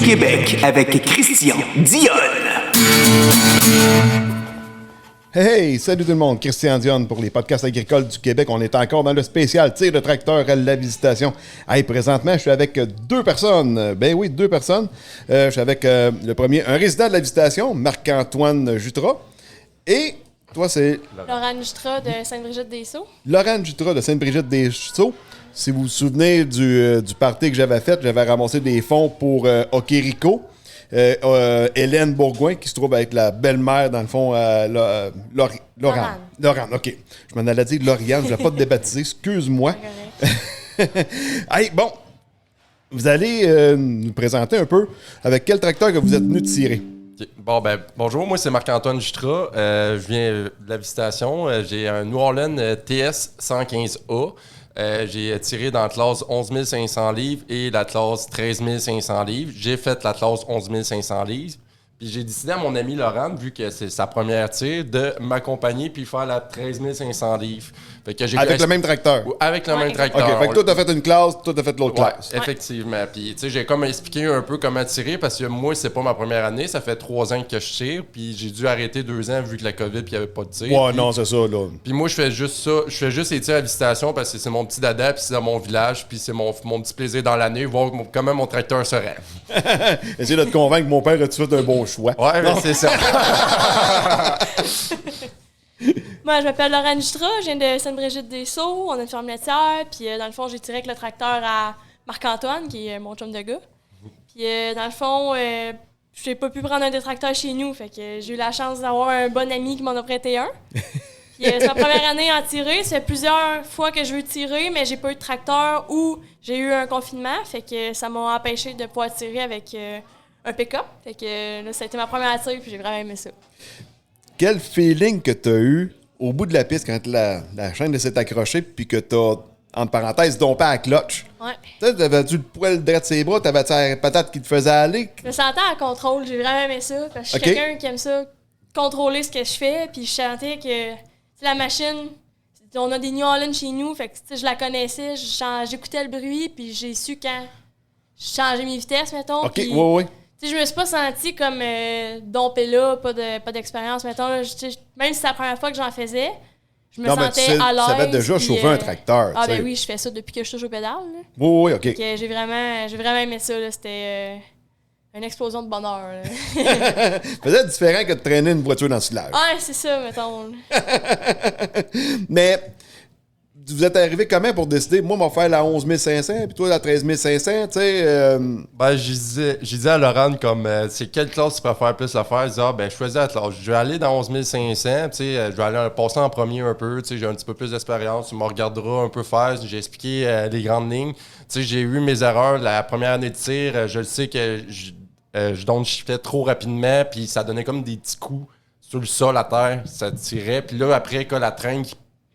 Québec avec Christian Dionne. Hey, salut tout le monde, Christian Dionne pour les podcasts agricoles du Québec. On est encore dans le spécial tir de tracteur à la visitation. Hey, présentement, je suis avec deux personnes. Ben oui, deux personnes. Je suis avec le premier, un résident de la visitation, Marc-Antoine Jutras. Et toi, c'est Laurent Jutras de Sainte-Brigitte-des-Sceaux. Laurent Jutras de Sainte-Brigitte-des-Sceaux. Si vous vous souvenez du party que j'avais fait, j'avais ramassé des fonds pour Okérico. Hélène Bourgoin, qui se trouve être la belle-mère, dans le fond, Laurent, OK. Je m'en allais dire Lauriane, je ne vais pas te débaptiser, excuse-moi. Hey, bon, vous allez nous présenter un peu avec quel tracteur que vous êtes venu tirer. Okay. Bon, ben, bonjour, moi c'est Marc-Antoine Jutras. Je viens de la visitation. J'ai un New Holland TS 115A. J'ai tiré dans la classe 11 500 livres et la classe 13 500 livres. J'ai fait la classe 11 500 livres. Puis j'ai décidé à mon ami Laurent, vu que c'est sa première tir, de m'accompagner puis faire la 13 500 livres. Fait que avec le même tracteur? Avec le même tracteur. OK, fait que toi, t'as fait une classe, toi, t'as fait l'autre classe. Effectivement. Puis, tu sais, j'ai comme expliqué un peu comment tirer parce que moi, c'est pas ma première année. Ça fait 3 ans que je tire. Puis j'ai dû arrêter 2 ans vu que la COVID puis il n'y avait pas de tir. Ouais, puis, non, c'est ça, là. Puis moi, je fais juste ça. Je fais juste les tirs à visitation parce que c'est mon petit dada puis c'est dans mon village. Puis c'est mon petit plaisir dans l'année, voir comment mon tracteur se rend. Essayer de te convaincre que mon père a-tu fait un bon choix? Ouais, mais c'est ça. Moi, je m'appelle Laurent Jutras, je viens de Sainte-Brigitte-des-Sceaux. On a une ferme laitière, puis dans le fond, j'ai tiré avec le tracteur à Marc-Antoine, qui est mon chum de gars. Puis dans le fond, je n'ai pas pu prendre un des tracteurs chez nous, fait que j'ai eu la chance d'avoir un bon ami qui m'en a prêté un. Puis c'est ma première année à tirer. Ça fait plusieurs fois que je veux tirer, mais j'ai pas eu de tracteur ou j'ai eu un confinement, fait que ça m'a empêché de pouvoir tirer avec un pick-up. Fait que là, ça a été ma première tir, puis j'ai vraiment aimé ça. Quel feeling que tu as eu au bout de la piste quand la chaîne s'est accrochée puis que tu as, entre parenthèses, dompé à la clutch? Ouais. Tu t'avais-tu le poil droit de ses bras? T'avais-tu la patate qui te faisait aller? Je me sentais à contrôle. J'ai vraiment aimé ça. Parce que je suis quelqu'un qui aime ça, contrôler ce que je fais. Puis je sentais que la machine, on a des New Holland chez nous. Fait que je la connaissais. J'écoutais le bruit. Puis j'ai su quand je changeais mes vitesses, mettons. OK, puis, oui. Je me suis pas sentie comme dompée là, pas d'expérience, mettons. Là, même si c'est la première fois que j'en faisais, je me sentais à l'aise. Tu savais déjà chauffer un tracteur. Ah, ben oui, je fais ça depuis que je touche au pédale. Là. Oui, OK. J'ai vraiment aimé ça. Là. C'était une explosion de bonheur. Peut-être différent que de traîner une voiture dans le soulage. Ah, c'est ça, mettons. Mais vous êtes arrivé comment pour décider? Moi, je vais faire la 11 500, puis toi, la 13 500, tu sais... Ben, j'ai dit à Laurent, comme, c'est quelle classe tu préfères plus la faire? Il dit, ben, je choisis la classe. Je vais aller dans 11 500, tu sais, je vais aller passer en premier un peu, tu sais, j'ai un petit peu plus d'expérience, tu me regarderas un peu faire, j'ai expliqué les grandes lignes. Tu sais, j'ai eu mes erreurs la première année de tir, je le sais que je downshiftais trop rapidement, puis ça donnait comme des petits coups sur le sol à terre, ça tirait. Puis là, après, quand la traîne qui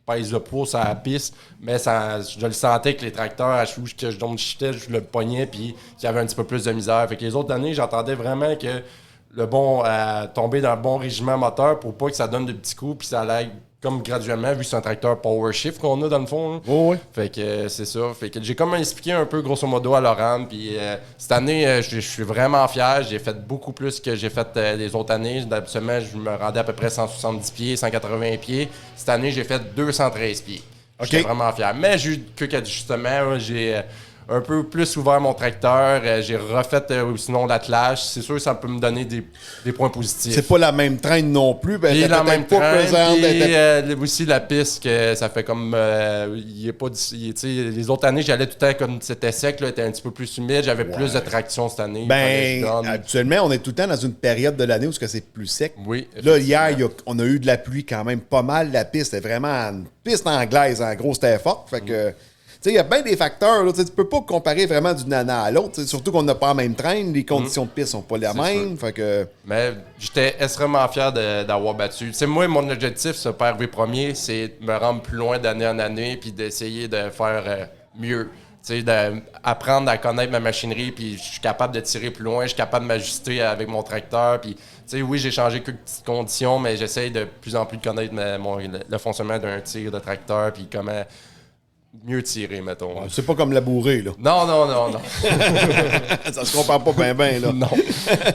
pèse le poids sur la piste, mais ça, je le sentais que les tracteurs, à chaque fois que je downshiftais, je le pognais, puis qu'il y avait un petit peu plus de misère. Fait que les autres années, j'entendais vraiment que le bon, tomber dans le bon régiment moteur pour pas que ça donne de petits coups, puis ça allait comme graduellement, vu que c'est un tracteur power shift qu'on a dans le fond. Oui. Fait que c'est ça. Fait que j'ai comme expliqué un peu grosso modo à Laurent. Puis cette année, je suis vraiment fier. J'ai fait beaucoup plus que j'ai fait les autres années. D'habitude, je me rendais à peu près 170 pieds, 180 pieds. Cette année, j'ai fait 213 pieds. Okay. J'étais vraiment fier. Mais j'ai eu quelques ajustements. J'ai un peu plus ouvert mon tracteur. J'ai refait sinon l'attelage. C'est sûr que ça peut me donner des points positifs. C'est pas la même traîne non plus. Ben, puis la même traîne, puis aussi la piste, que ça fait comme... il est pas... les autres années, j'allais tout le temps comme c'était sec, là, était un petit peu plus humide. J'avais plus de traction cette année. Ben, actuellement, on est tout le temps dans une période de l'année où c'est plus sec. Oui. Là, hier, on a eu de la pluie quand même pas mal. La piste est vraiment une piste anglaise. En gros, c'était fort. Fait que... Il y a bien des facteurs. Là, tu peux pas comparer vraiment d'une année à l'autre. Surtout qu'on n'a pas la même train. Les conditions de piste sont pas les mêmes. Fait que... Mais j'étais extrêmement fier d'avoir battu. T'sais, moi, mon objectif, c'est pas arriver premier, c'est de me rendre plus loin d'année en année puis d'essayer de faire mieux. D'apprendre à connaître ma machinerie, puis je suis capable de tirer plus loin, je suis capable de m'ajuster avec mon tracteur. Puis, oui, j'ai changé quelques petites conditions, mais j'essaye de plus en plus de connaître le fonctionnement d'un tir de tracteur, puis comment mieux tirer, mettons. C'est pas comme labourer, là. Non. Ça se compare pas bien, là. Non.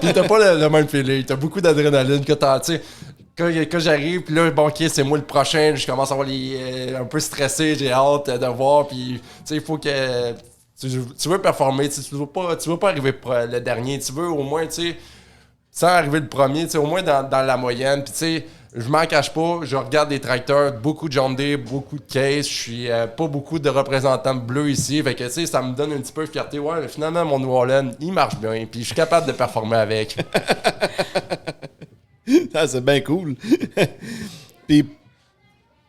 Puis t'as pas le même feeling. T'as beaucoup d'adrénaline que t'as, tu sais. Quand j'arrive, puis là, bon, ok, c'est moi le prochain, je commence à avoir un peu stressé, j'ai hâte de voir, puis tu sais, il faut que tu veux performer, tu veux pas arriver le dernier, tu veux au moins, tu sais, sans arriver le premier, tu sais, au moins dans la moyenne, puis tu sais, je m'en cache pas, je regarde des tracteurs, beaucoup de John Deere, beaucoup de Case, je suis pas beaucoup de représentants bleus ici, fait que tu sais, ça me donne un petit peu de fierté, ouais, mais finalement, mon New Holland, il marche bien, puis je suis capable de performer avec. Ah, c'est bien cool. Puis,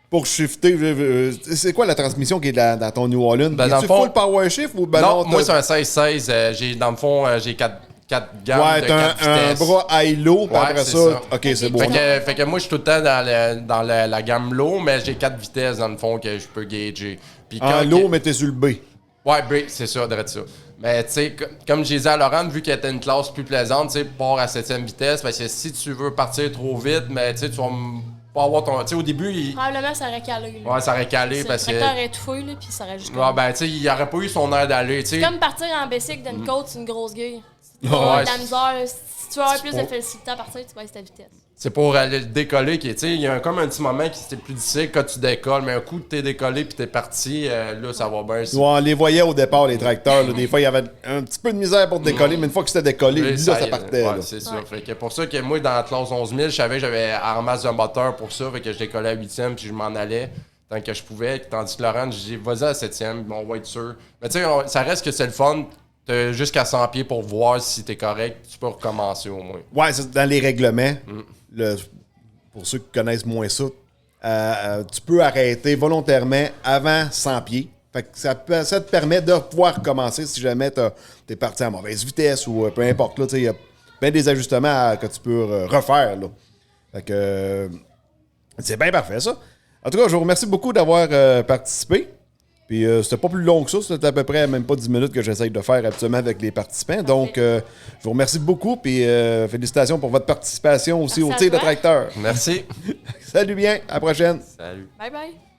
pour shifter, c'est quoi la transmission qui est dans ton New Holland? Ben, dans Es-tu le fond, full power shift ou non, moi, c'est un 16-16. Dans le fond, j'ai 4 gammes ouais, de 4 un vitesses. bras high-low, puis Ouais, après c'est ça, ça. OK, c'est beau. Fait que moi, je suis tout le temps dans la gamme low, mais j'ai 4 vitesses, dans le fond, que je peux gager. Puis En low, mais t'es sur le B. Ouais, B, c'est ça, direct ça. Mais tu sais, comme j'ai dit à Laurent, vu qu'elle était une classe plus plaisante, tu sais, part à 7e vitesse, parce que si tu veux partir trop vite, mais tu sais, tu vas pas avoir ton... Tu sais, au début, Probablement, ça aurait calé. Là. ouais, ça aurait calé parce que... Le tracteur est étouffé, là, puis ça aurait juste... Ouais, ben, tu sais, il aurait pas eu son air d'aller, tu sais. Comme partir en bicycle d'une côte, c'est une grosse gueule. Si tu Ouais. vas avoir de la misère, si tu veux avoir plus de pour- facilité à partir, tu baisses ta vitesse. C'est pour aller le décoller qui est, tu sais, il y a comme un petit moment qui c'était plus difficile quand tu décolles, mais un coup t'es décollé puis t'es parti, là ça va bien. Ouais, on les voyait au départ, les tracteurs. Là, des fois, il y avait un petit peu de misère pour décoller, mais une fois que c'était décollé, Oui, là, ça partait. ouais, là. c'est ça. Ouais. Fait que pour ça que moi, dans la classe 11 000, je savais que j'avais en masse de moteur pour ça, fait que je décollais à 8e puis je m'en allais tant que je pouvais. Tandis que Laurent, j'ai dit, vas-y à 7e, on va être sûr. Mais tu sais, ça reste que c'est le fun. T'as jusqu'à 100 pieds pour voir si t'es correct. Tu peux recommencer au moins. Ouais, c'est dans les règlements. Pour ceux qui connaissent moins ça, tu peux arrêter volontairement avant 100 pieds. Fait que ça te permet de pouvoir recommencer si jamais t'es parti à mauvaise vitesse ou peu importe. Il y a bien des ajustements que tu peux refaire. Là. Fait que c'est bien parfait, ça. En tout cas, je vous remercie beaucoup d'avoir participé. Puis c'était pas plus long que ça. C'était à peu près même pas 10 minutes que j'essaye de faire habituellement avec les participants. Donc, je vous remercie beaucoup. Puis félicitations pour votre participation aussi Merci au à tir de toi. tracteur. Merci. Salut bien. À la prochaine. Salut. Bye bye!